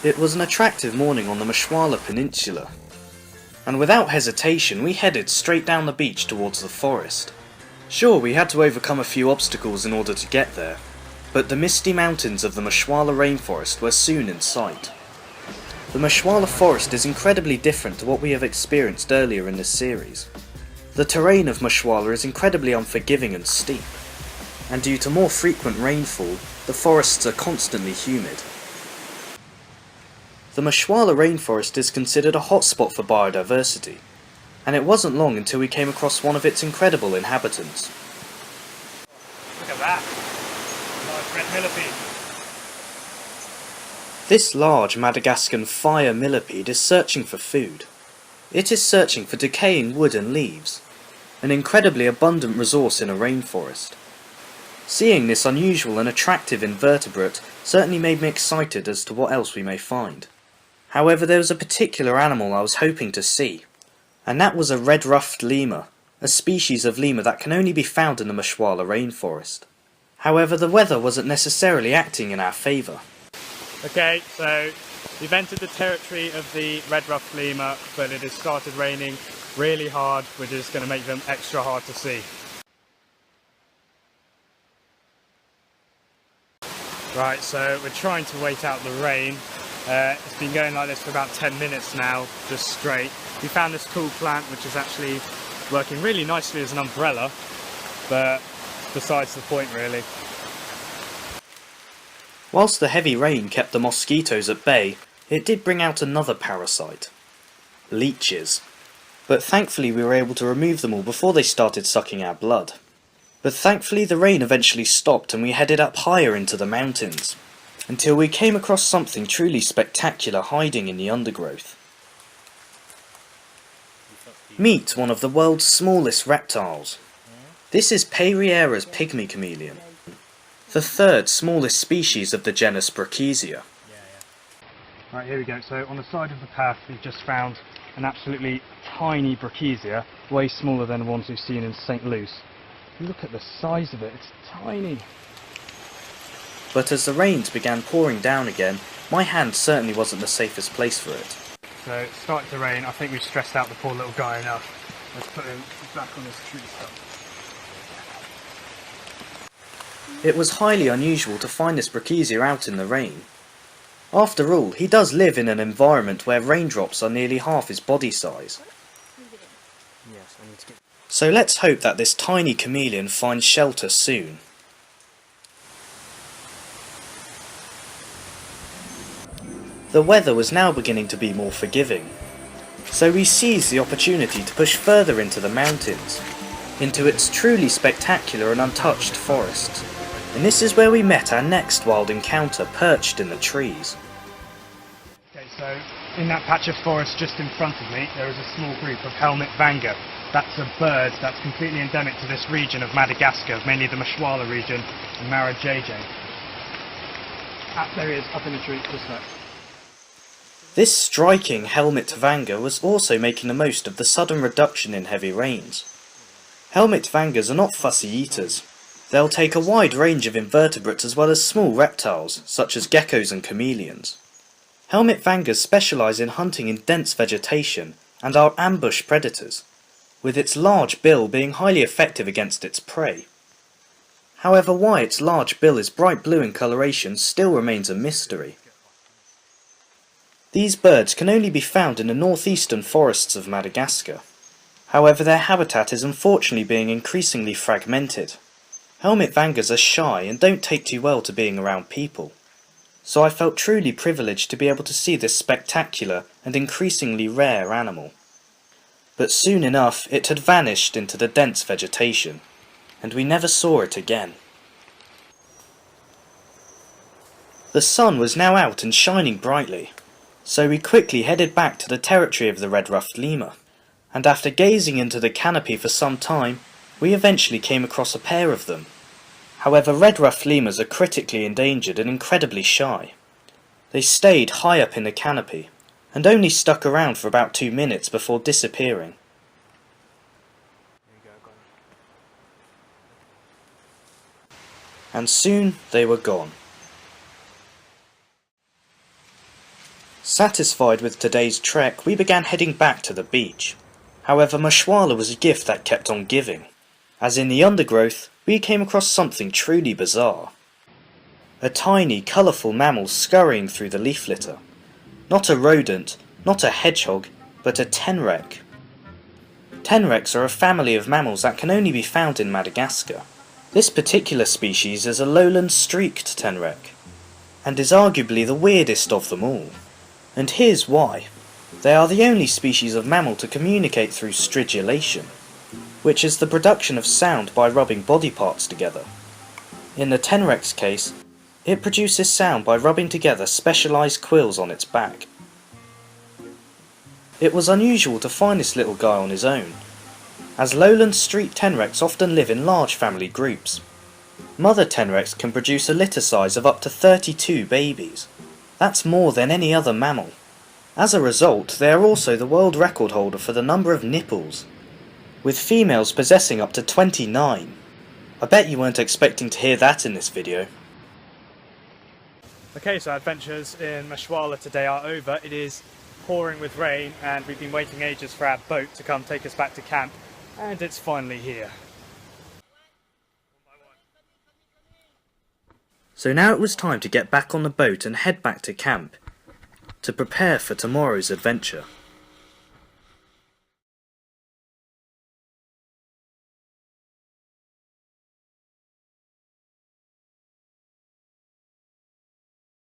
It was an attractive morning on the Masoala Peninsula, and without hesitation we headed straight down the beach towards the forest. Sure, we had to overcome a few obstacles in order to get there, but the misty mountains of the Masoala Rainforest were soon in sight. The Masoala Forest is incredibly different to what we have experienced earlier in this series. The terrain of Masoala is incredibly unforgiving and steep, and due to more frequent rainfall, the forests are constantly humid. The Masoala Rainforest is considered a hotspot for biodiversity, and it wasn't long until we came across one of its incredible inhabitants. Look at that! Large red millipede. This large Madagascan fire millipede is searching for food. It is searching for decaying wood and leaves, an incredibly abundant resource in a rainforest. Seeing this unusual and attractive invertebrate certainly made me excited as to what else we may find. However, there was a particular animal I was hoping to see, and that was a red-ruffed lemur, a species of lemur that can only be found in the Masoala Rainforest. However, the weather wasn't necessarily acting in our favour. Okay, so we've entered the territory of the red-ruffed lemur, but it has started raining really hard, which is going to make them extra hard to see. Right, so we're trying to wait out the rain. It's been going like this for about 10 minutes now, just straight. We found this cool plant which is actually working really nicely as an umbrella, but besides the point really. Whilst the heavy rain kept the mosquitoes at bay, it did bring out another parasite. Leeches. But thankfully we were able to remove them all before they started sucking our blood. But thankfully the rain eventually stopped and we headed up higher into the mountains, until we came across something truly spectacular hiding in the undergrowth. Meet one of the world's smallest reptiles. This is Paelleras pygmy chameleon, the third smallest species of the genus Brachysia. Right, here we go. So on the side of the path we've just found an absolutely tiny Brachysia, way smaller than the ones we've seen in St. Luce. Look at the size of it, it's tiny. But as the rains began pouring down again, my hand certainly wasn't the safest place for it. So it's starting to rain. I think we've stressed out the poor little guy enough. Let's put him back on his tree stump. It was highly unusual to find this Brachysia out in the rain. After all, he does live in an environment where raindrops are nearly half his body size. So let's hope that this tiny chameleon finds shelter soon. The weather was now beginning to be more forgiving, so we seized the opportunity to push further into the mountains, into its truly spectacular and untouched forests, and this is where we met our next wild encounter perched in the trees. Okay, so in that patch of forest just in front of me there is a small group of helmet vanga. That's a bird that's completely endemic to this region of Madagascar, mainly the Masoala region and Mara JJ. There he is, up in the tree, just there. This striking helmet vanga was also making the most of the sudden reduction in heavy rains. Helmet vangas are not fussy eaters. They'll take a wide range of invertebrates as well as small reptiles, such as geckos and chameleons. Helmet vangas specialise in hunting in dense vegetation and are ambush predators, with its large bill being highly effective against its prey. However, why its large bill is bright blue in coloration still remains a mystery. These birds can only be found in the northeastern forests of Madagascar. However, their habitat is unfortunately being increasingly fragmented. Helmet vangas are shy and don't take too well to being around people, so I felt truly privileged to be able to see this spectacular and increasingly rare animal. But soon enough it had vanished into the dense vegetation, and we never saw it again. The sun was now out and shining brightly, so we quickly headed back to the territory of the red-ruffed lemur, and after gazing into the canopy for some time, we eventually came across a pair of them. However, red-ruffed lemurs are critically endangered and incredibly shy. They stayed high up in the canopy, and only stuck around for about 2 minutes before disappearing. And soon they were gone. Satisfied with today's trek, we began heading back to the beach. However, Masoala was a gift that kept on giving, as in the undergrowth we came across something truly bizarre. A tiny, colourful mammal scurrying through the leaf litter. Not a rodent, not a hedgehog, but a tenrec. Tenrecs are a family of mammals that can only be found in Madagascar. This particular species is a lowland streaked tenrec, and is arguably the weirdest of them all. And here's why. They are the only species of mammal to communicate through stridulation, which is the production of sound by rubbing body parts together. In the tenrec's case, it produces sound by rubbing together specialised quills on its back. It was unusual to find this little guy on his own, as lowland street tenrecs often live in large family groups. Mother tenrecs can produce a litter size of up to 32 babies. That's more than any other mammal. As a result, they are also the world record holder for the number of nipples, with females possessing up to 29. I bet you weren't expecting to hear that in this video. Okay, so our adventures in Masoala today are over. It is pouring with rain and we've been waiting ages for our boat to come take us back to camp, and it's finally here. So now it was time to get back on the boat and head back to camp, to prepare for tomorrow's adventure.